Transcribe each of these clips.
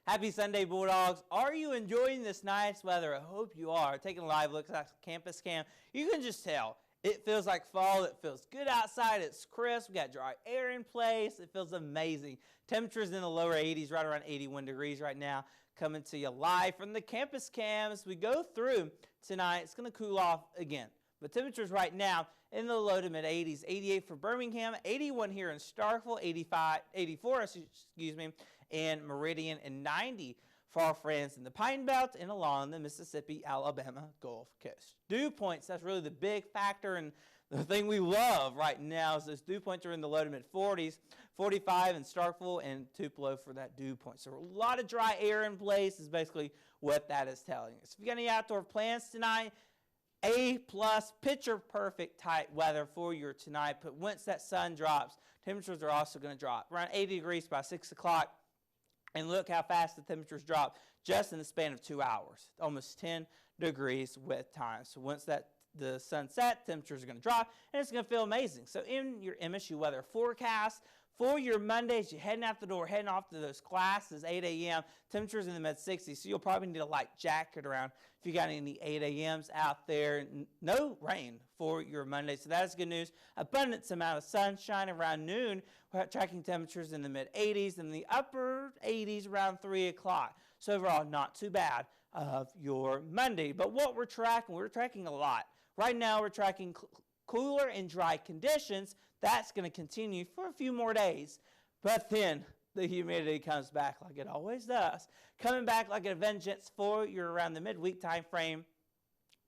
Happy Sunday, Bulldogs. Are you enjoying this nice weather? I hope you are. Taking a live look at campus cam. You can just tell. It feels like fall. It feels good outside. It's crisp. We got dry air in place. It feels amazing. Temperatures in the lower 80s, right around 81 degrees right now. Coming to you live from the campus cam. As we go through tonight, it's going to cool off again. But temperatures right now in the low to mid 80s. 88 for Birmingham, 81 here in Starkville, 84 in Meridian, and 90 for our friends in the Pine Belt and along the Mississippi-Alabama Gulf Coast. Dew points, that's really the big factor, and the thing we love right now is those dew points are in the low to mid 40s, 45 in Starkville, and Tupelo for that dew point. So a lot of dry air in place is basically what that is telling us. If you got any outdoor plans tonight, A-plus, picture-perfect type weather for your tonight. But once that sun drops, temperatures are also going to drop. Around 80 degrees by 6 o'clock. And look how fast the temperatures drop just in the span of 2 hours. Almost 10 degrees with time. So once the sun sets, temperatures are going to drop, and it's going to feel amazing. So in your MSU weather forecast, for your Mondays, you're heading out the door, heading off to those classes, 8 a.m., temperatures in the mid-60s, so you'll probably need a light jacket around if you got any 8 a.m.s out there. No rain for your Monday, so that is good news. Abundance amount of sunshine around noon. We're tracking temperatures in the mid-80s and the upper 80s around 3 o'clock. So overall, not too bad of your Monday. But what we're tracking a lot. Right now, we're tracking cooler and dry conditions. That's going to continue for a few more days. But then the humidity comes back like it always does. Coming back like a vengeance for your around the midweek time frame.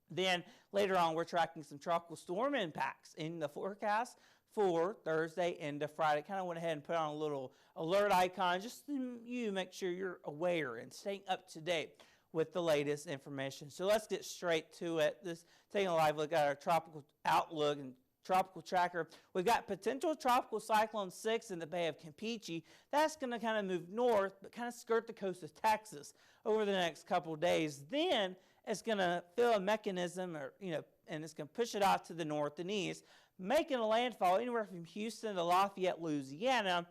Then later on, we're tracking some tropical storm impacts in the forecast for Thursday into Friday. Kind of went ahead and put on a little alert icon just so you make sure you're aware and staying up to date with the latest information. So let's get straight to it. Taking a live look at our tropical outlook and tropical tracker. We've got potential tropical cyclone 6 in the Bay of Campeche. That's going to kind of move north, but kind of skirt the coast of Texas over the next couple of days. Then it's going to fill a mechanism, and it's going to push it off to the north and east, making a landfall anywhere from Houston to Lafayette, Louisiana.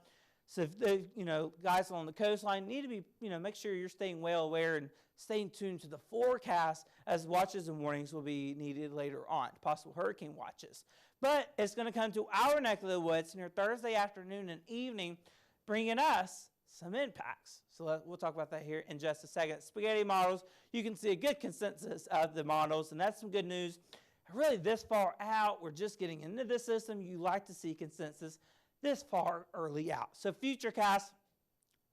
So if the guys along the coastline need to be, make sure you're staying well aware and staying tuned to the forecast, as watches and warnings will be needed later on, possible hurricane watches. But it's going to come to our neck of the woods near Thursday afternoon and evening, bringing us some impacts. So we'll talk about that here in just a second. Spaghetti models, you can see a good consensus of the models, and that's some good news. Really, this far out, we're just getting into the system. You like to see consensus this far early out. So futurecast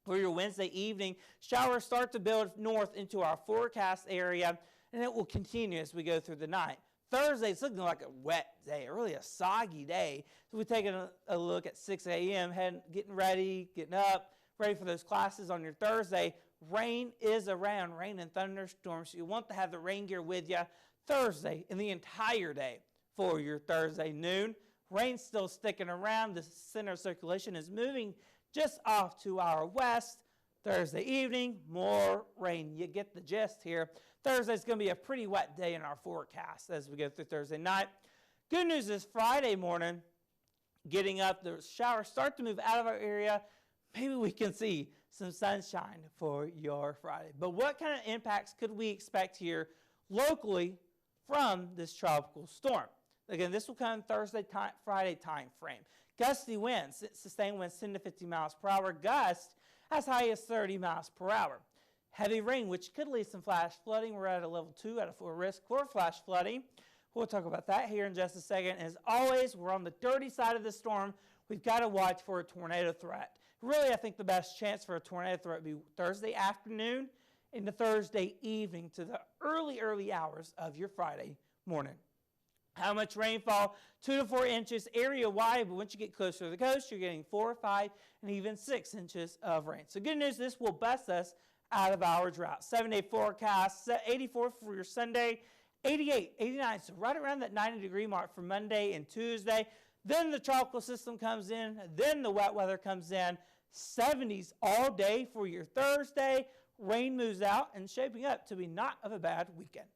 for your Wednesday evening, showers start to build north into our forecast area, and it will continue as we go through the night. Thursday, it's looking like a wet day, really a soggy day. So we're taking a look at 6 a.m., getting ready, getting up, ready for those classes on your Thursday. Rain is around, rain and thunderstorms, so you want to have the rain gear with you Thursday and the entire day for your Thursday noon. Rain's still sticking around. The center of circulation is moving just off to our west. Thursday evening, more rain. You get the gist here. Thursday's going to be a pretty wet day in our forecast as we go through Thursday night. Good news is Friday morning, getting up, the showers start to move out of our area. Maybe we can see some sunshine for your Friday. But what kind of impacts could we expect here locally from this tropical storm? Again, this will come Friday time frame. Gusty winds, sustained winds 10 to 50 miles per hour. Gusts as high as 30 miles per hour. Heavy rain, which could lead some flash flooding. We're at a level 2 out of 4 risk for flash flooding. We'll talk about that here in just a second. As always, we're on the dirty side of the storm. We've got to watch for a tornado threat. Really, I think the best chance for a tornado threat would be Thursday afternoon into Thursday evening to the early hours of your Friday morning. How much rainfall? 2 to 4 inches area-wide, but once you get closer to the coast, you're getting 4 or 5 and even 6 inches of rain. So good news, this will bust us out of our drought. 7-day forecast, 84 for your Sunday, 88, 89, so right around that 90-degree mark for Monday and Tuesday. Then the tropical system comes in, then the wet weather comes in, 70s all day for your Thursday. Rain moves out and shaping up to be not of a bad weekend.